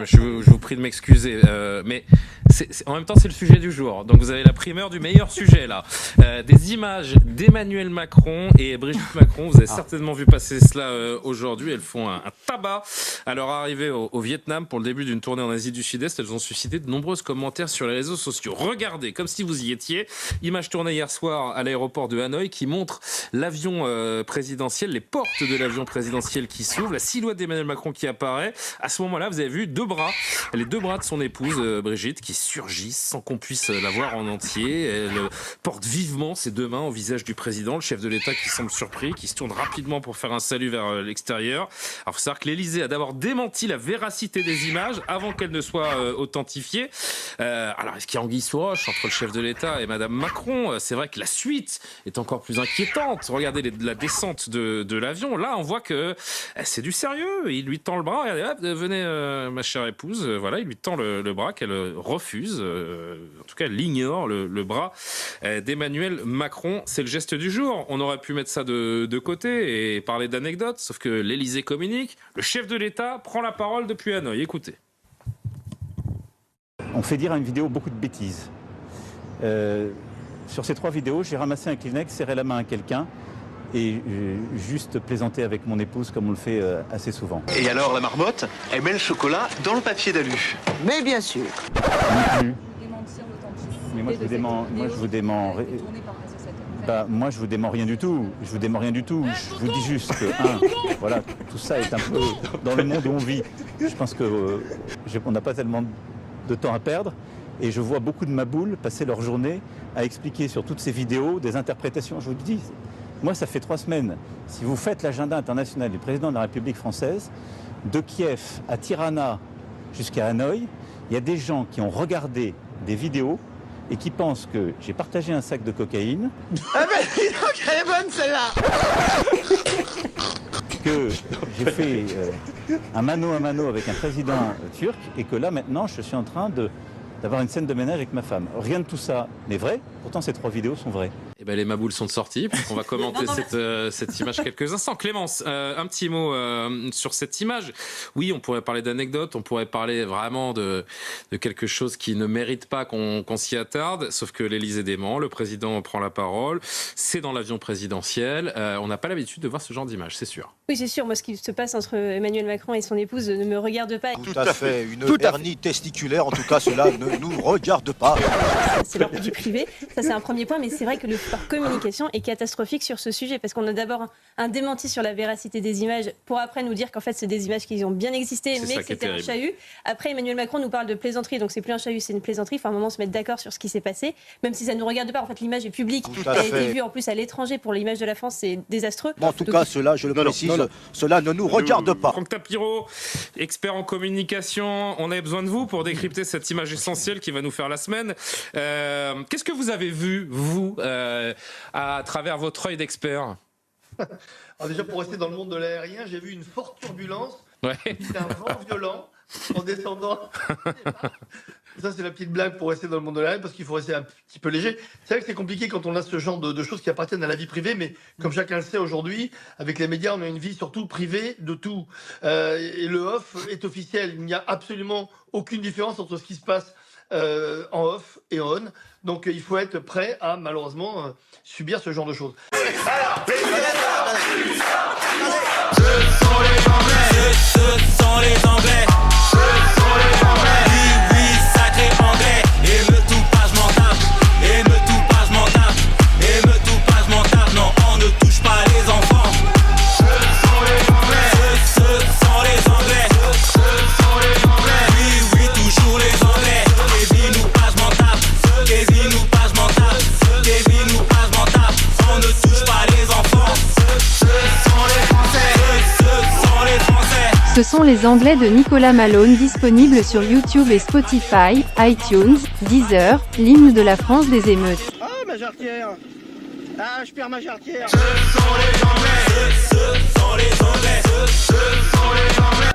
Je vous prie de m'excuser, mais en même temps c'est le sujet du jour, donc vous avez la primeur du meilleur sujet là. Des images d'Emmanuel Macron et Brigitte Macron, vous avez certainement vu passer cela aujourd'hui. Elles font un tabac à leur arrivée au Vietnam pour le début d'une tournée en Asie du Sud-Est. Elles ont suscité de nombreux commentaires sur les réseaux sociaux. Regardez, comme si vous y étiez, image tournée hier soir à l'aéroport de Hanoï qui montre l'avion présidentiel, les portes de l'avion présidentiel qui s'ouvrent, la silhouette d'Emmanuel Macron qui apparaît. À ce moment-là, vous avez vu les deux bras de son épouse Brigitte qui surgissent sans qu'on puisse la voir en entier. Elle porte vivement ses deux mains au visage du président, le chef de l'État qui semble surpris, qui se tourne rapidement pour faire un salut vers l'extérieur. Alors, il faut savoir que l'Élysée a d'abord démenti la véracité des images avant qu'elles ne soient authentifiées. Alors, est-ce qu'il y a anguille sous roche entre le chef de l'État et Madame Macron? C'est vrai que la suite est encore plus inquiétante. Regardez la descente de l'avion. Là, on voit que c'est du sérieux. Il lui tend le bras. Regardez, hop, venez, ma chère épouse. Voilà, il lui tend le bras qu'elle refuse. En tout cas, elle ignore le bras d'Emmanuel Macron. C'est le geste du jour. On aurait pu mettre ça de côté et parler d'anecdotes, sauf que l'Élysée communique. Le chef de l'État prend la parole depuis Hanoï. Écoutez. On fait dire à une vidéo beaucoup de bêtises. Sur ces 3 vidéos, j'ai ramassé un Kleenex, serré la main à quelqu'un et juste plaisanté avec mon épouse comme on le fait assez souvent. Et alors la marmotte, elle met le chocolat dans le papier d'alu. Mais bien sûr. Non plus. Mais moi je vous dément rien du tout. Je vous dément rien du tout. Je vous dis juste que voilà, tout ça est un peu dans le monde où on vit. Je pense que on n'a pas tellement de temps à perdre. Et je vois beaucoup de maboules passer leur journée à expliquer sur toutes ces vidéos des interprétations. Je vous le dis, moi ça fait 3 semaines. Si vous faites l'agenda international du président de la République française, de Kiev à Tirana jusqu'à Hanoï, il y a des gens qui ont regardé des vidéos et qui pensent que j'ai partagé un sac de cocaïne. Ah ben dis donc, elle est bonne celle-là. Que j'ai fait un mano à mano avec un président turc et que là maintenant je suis en train d'avoir une scène de ménage avec ma femme. Rien de tout ça n'est vrai, pourtant ces 3 vidéos sont vraies. Eh ben, les maboules sont sorties. On va commenter cette image quelques instants. Clémence, un petit mot sur cette image. Oui, on pourrait parler d'anecdotes, on pourrait parler vraiment de quelque chose qui ne mérite pas qu'on s'y attarde, sauf que l'Élysée dément, le président prend la parole, c'est dans l'avion présidentiel. On n'a pas l'habitude de voir ce genre d'image, c'est sûr. Oui, c'est sûr. Moi, ce qui se passe entre Emmanuel Macron et son épouse ne me regarde pas. Tout à fait. Une hernie testiculaire, en tout cas, cela ne nous regarde pas. C'est leur vie privée. Ça, c'est un premier point. Mais c'est vrai que leur communication est catastrophique sur ce sujet. Parce qu'on a d'abord un démenti sur la véracité des images pour après nous dire qu'en fait, c'est des images qui ont bien existé, mais que c'était un chahut. Après, Emmanuel Macron nous parle de plaisanterie. Donc, c'est plus un chahut, c'est une plaisanterie. Il faut à un moment se mettre d'accord sur ce qui s'est passé. Même si ça ne nous regarde pas. En fait, l'image est publique. Elle a été vue en plus à l'étranger. Pour l'image de la France, c'est désastreux. En tout cas, cela, je le précise, cela ne nous regarde pas. Franck Tapiro, expert en communication, on avait besoin de vous pour décrypter cette image essentielle qui va nous faire la semaine. Qu'est-ce que vous avez vu, vous, à travers votre œil d'expert? Alors déjà, pour rester dans le monde de l'aérien, j'ai vu une forte turbulence. Ouais. C'était un vent violent en descendant. Ça, c'est la petite blague pour rester dans le monde de l'aérien, parce qu'il faut rester un petit peu léger. C'est vrai que c'est compliqué quand on a ce genre de choses qui appartiennent à la vie privée, mais comme chacun le sait aujourd'hui, avec les médias, on a une vie surtout privée de tout. Et le off est officiel. Il n'y a absolument aucune différence entre ce qui se passe en off et en on. Donc il faut être prêt à, malheureusement, subir ce genre de choses. Alors, Ce sont les Anglais de Nicolas Malone, disponibles sur YouTube et Spotify, iTunes, Deezer, l'hymne de la France des émeutes. Ah, ma jarretière. Ah, je perds ma jarretière. ce sont les Anglais.